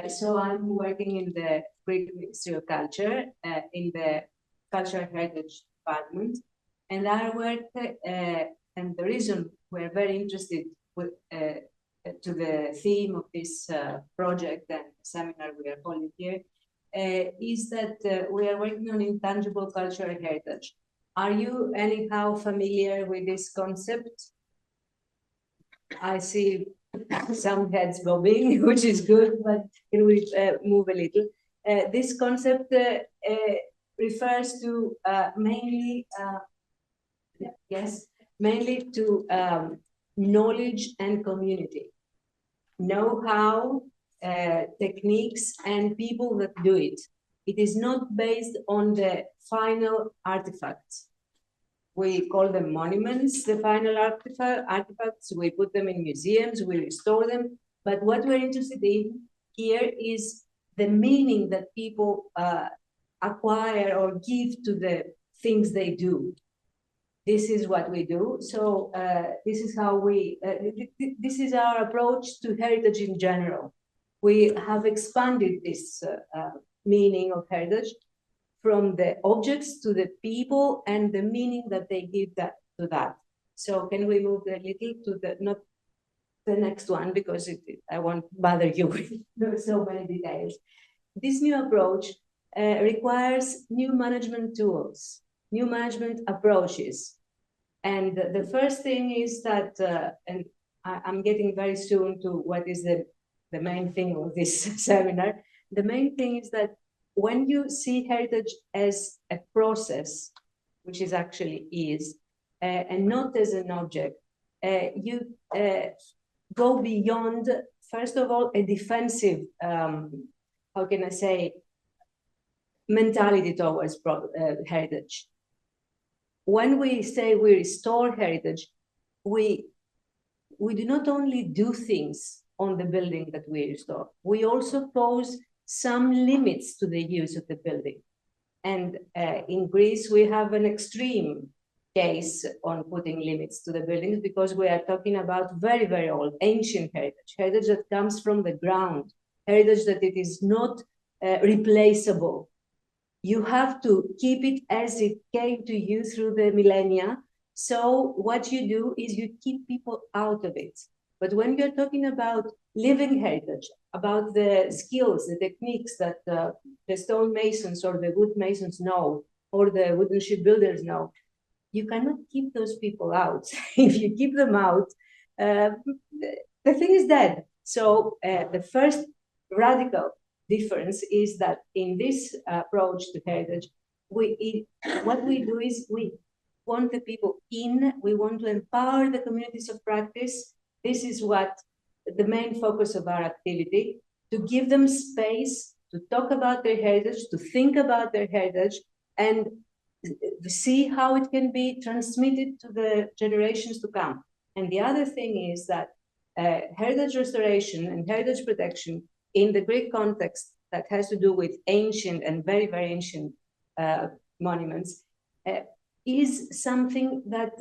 So I'm working in the Greek Ministry of Culture in the Cultural Heritage Department, and our work and the reason we're very interested with, to the theme of this project and seminar we are holding here is that we are working on intangible cultural heritage. Are you anyhow familiar with this concept? I see some heads bobbing, which is good, but can we move a little? This concept refers to mainly to knowledge and community, know-how, techniques, and people that do it. It is not based on the final artifacts. We call them monuments, the final artifacts. We put them in museums, we restore them. But what we're interested in here is the meaning that people acquire or give to the things they do. This is what we do. So this is how we, this is our approach to heritage in general. We have expanded this meaning of heritage from the objects to the people and the meaning that they give to that. So can we move a little to the, not the next one, because I won't bother you with so many details. This new approach requires new management tools, new management approaches. And the first thing is that, and I'm getting very soon to what is the main thing of this seminar. The main thing is that when you see heritage as a process, which is actually is, and not as an object, you go beyond, first of all, a defensive, how can I say, mentality towards heritage. When we say we restore heritage, we do not only do things on the building that we restore, we also pose some limits to the use of the building. And in Greece, we have an extreme case on putting limits to the buildings because we are talking about very, very old, ancient heritage, heritage that comes from the ground, heritage that it is not replaceable. You have to keep it as it came to you through the millennia. So what you do is you keep people out of it. But when you're talking about living heritage, about the skills, the techniques that the stone masons or the wood masons know, or the wooden shipbuilders know, you cannot keep those people out. If you keep them out, the thing is dead. So the first radical difference is that in this approach to heritage, what we do is we want the people in, we want to empower the communities of practice. This is what the main focus of our activity, to give them space to talk about their heritage, to think about their heritage, and see how it can be transmitted to the generations to come. And the other thing is that heritage restoration and heritage protection in the Greek context that has to do with ancient and very, very ancient monuments is something that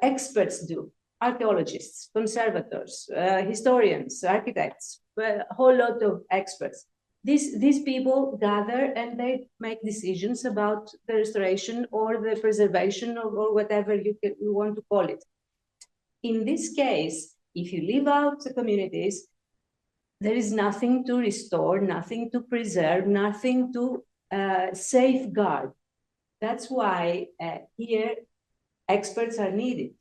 experts do. Archaeologists, conservators, historians, architects, a whole lot of experts. These people gather and they make decisions about the restoration or the preservation or whatever you want to call it. In this case, if you leave out the communities, there is nothing to restore, nothing to preserve, nothing to safeguard. That's why here experts are needed,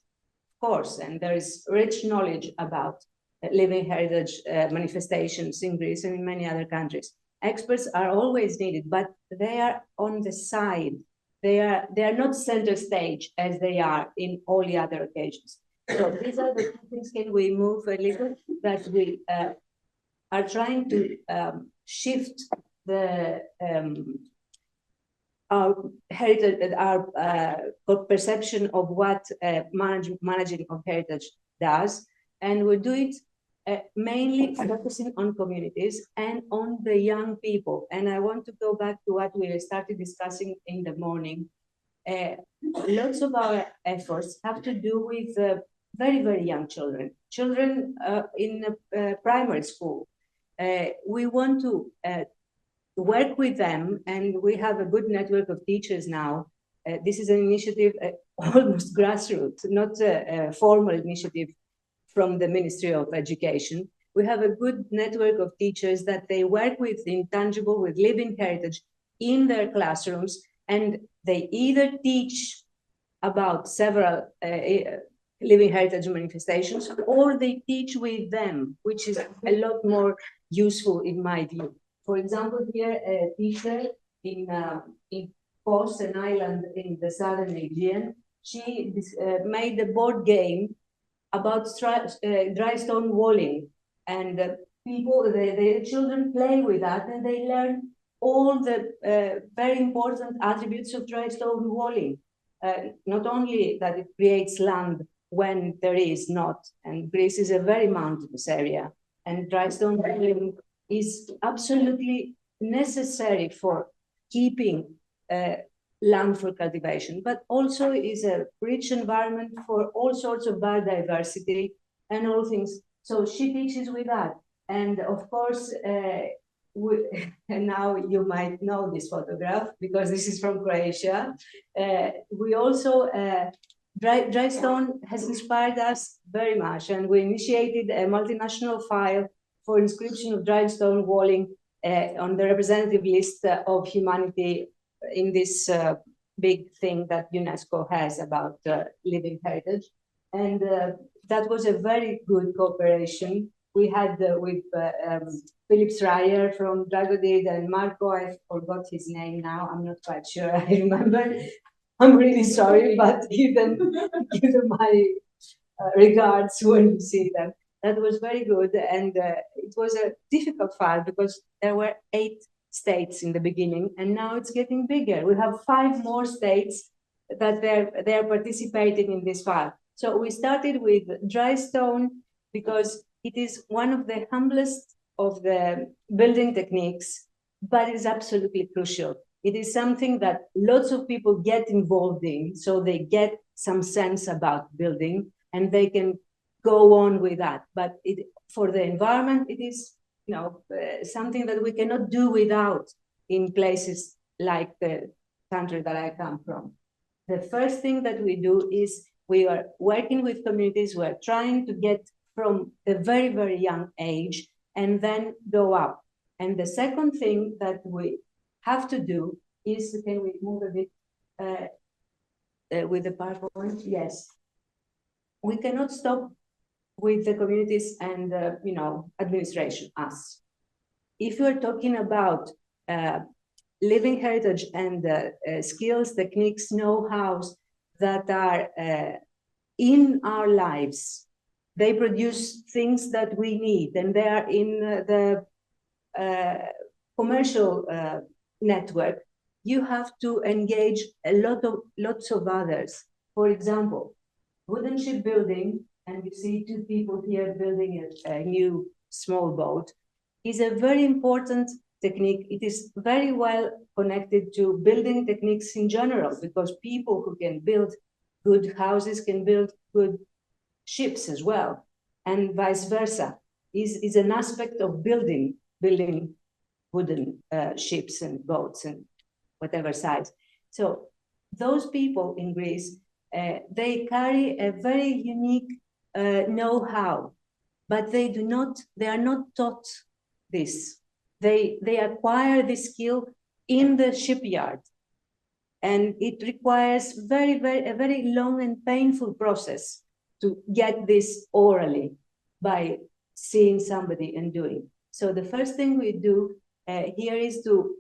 of course, and there is rich knowledge about living heritage manifestations in Greece and in many other countries. Experts are always needed, but they are on the side. They are not center stage as they are in all the other occasions. So these are the things. Can we move a little? That we are trying to shift the our heritage, our perception of what managing of heritage does, and we do it mainly focusing on communities and on the young people. And I want to go back to what we started discussing in the morning. Lots of our efforts have to do with very, very young children in primary school. we want to work with them, and we have a good network of teachers now. This is an initiative almost grassroots, not a formal initiative from the Ministry of Education. We have a good network of teachers that they work with intangible, with living heritage in their classrooms, and they either teach about several living heritage manifestations, or they teach with them, which is a lot more useful in my view. For example, here a teacher in Kos, an island in the southern Aegean, she made a board game about dry stone walling, and the children play with that, and they learn all the very important attributes of dry stone walling. Not only that it creates land when there is not, and Greece is a very mountainous area, and dry stone walling is absolutely necessary for keeping land for cultivation, but also is a rich environment for all sorts of biodiversity and all things. So she teaches with that. And of course, and now you might know this photograph because this is from Croatia. We also, dry stone has inspired us very much, and we initiated a multinational file for inscription of dry stone walling on the representative list of humanity in this big thing that UNESCO has about living heritage. And that was a very good cooperation. We had with Philip Schreier from Dragodid and Marco, I forgot his name now, I'm not quite sure I remember. I'm really sorry, but give them my regards when you see them. That was very good, and it was a difficult file because there were 8 states in the beginning, and now it's getting bigger. We have 5 more states that they're participating in this file. So we started with dry stone because it is one of the humblest of the building techniques, but it's absolutely crucial. It is something that lots of people get involved in, so they get some sense about building and they can go on with that. But for the environment, it is something that we cannot do without in places like the country that I come from. The first thing that we do is we are working with communities. We are trying to get from a very, very young age and then go up. And the second thing that we have to do is, can we move a bit with the PowerPoint? Yes. We cannot stop with the communities and administration, us. If you're talking about living heritage and skills, techniques, know-hows that are in our lives, they produce things that we need, and they are in the commercial network. You have to engage lots of others. For example, wooden shipbuilding, and you see 2 people here building a new small boat, is a very important technique. It is very well connected to building techniques in general, because people who can build good houses can build good ships as well, and vice versa. Is an aspect of building wooden ships and boats and whatever size. So those people in Greece, they carry a very unique know-how, but they are not taught this. They acquire this skill in the shipyard, and it requires a very long and painful process to get this orally by seeing somebody and doing. So the first thing we do here is to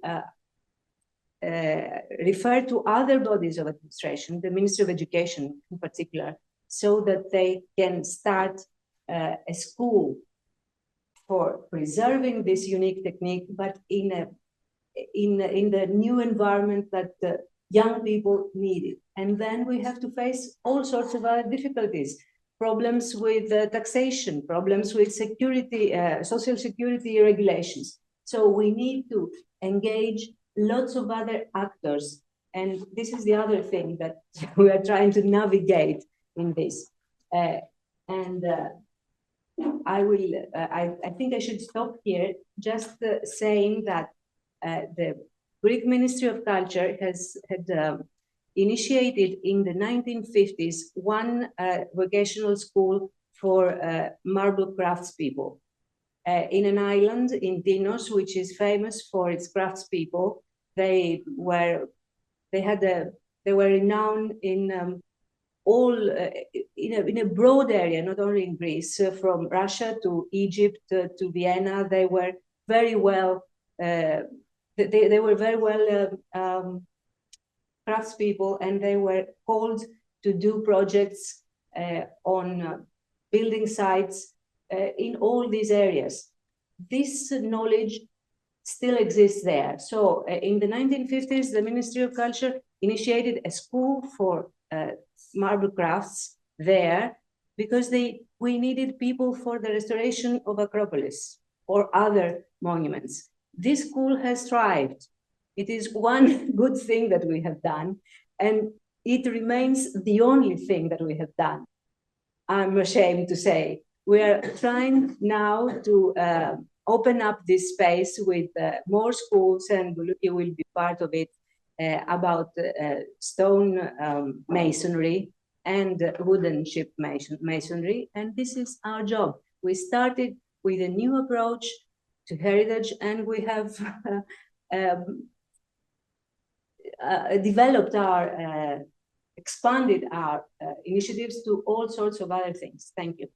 refer to other bodies of administration, the Ministry of Education in particular, so that they can start a school for preserving this unique technique, but in the new environment that young people need it. And then we have to face all sorts of other difficulties, problems with taxation, problems with security, social security regulations. So we need to engage lots of other actors. And this is the other thing that we are trying to navigate in this. I think I should stop here, just saying that the Greek Ministry of Culture had initiated in the 1950s one vocational school for marble craftspeople in an island in Dinos, which is famous for its craftspeople. They were renowned in all in a broad area, not only in Greece, from Russia to Egypt to Vienna. They were very well. They were very well craftspeople, and they were called to do projects on building sites in all these areas. This knowledge still exists there. So in the 1950s, the Ministry of Culture initiated a school for marble crafts there because we needed people for the restoration of Acropolis or other monuments. This school has thrived. It is one good thing that we have done, and it remains the only thing that we have done. I'm ashamed to say. We are trying now to open up this space with more schools, and Buluki will be part of it, about stone masonry and wooden ship masonry. And this is our job. We started with a new approach to heritage, and we have developed our expanded our initiatives to all sorts of other things. Thank you.